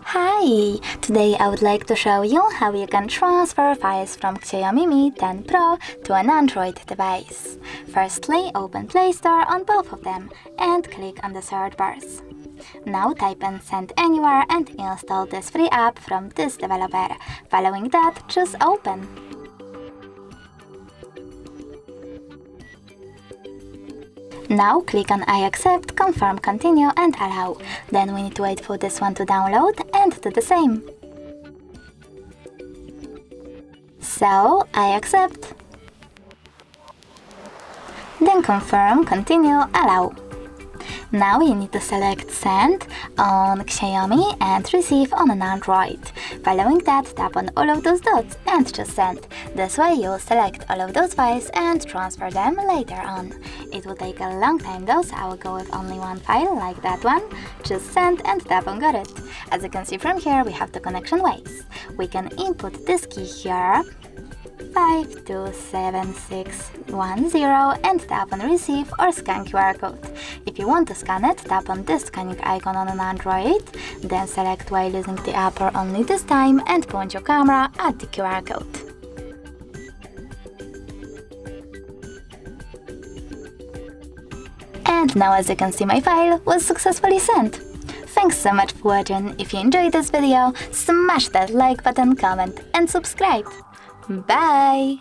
Hi! Today I would like to show you how you can transfer files from Xiaomi Mi 10 Pro to an Android device. Firstly, open Play Store on both of them and click on the search bars. Now type in Send Anywhere and install this free app from this developer. Following that, choose Open. Now click on I accept, confirm, continue and allow. Then we need to wait for this one to download and do the same. So I accept. Then confirm, continue, allow. Now you need to select Send on Xiaomi and Receive on an Android. Following that, tap on all of those dots and choose Send. This way you'll select all of those files and transfer them later on. It will take a long time though, so I will go with only one file, like that one. Choose Send and tap on Got it. As you can see from here, we have the connection ways. We can input this key here, 527610, and tap on Receive or Scan QR code. If you want to scan it, tap on this scanning icon on an Android, then select while using the app or only this time and point your camera at the QR code. And now as you can see, my file was successfully sent. Thanks so much for watching. If you enjoyed this video, smash that like button, comment and subscribe. Bye!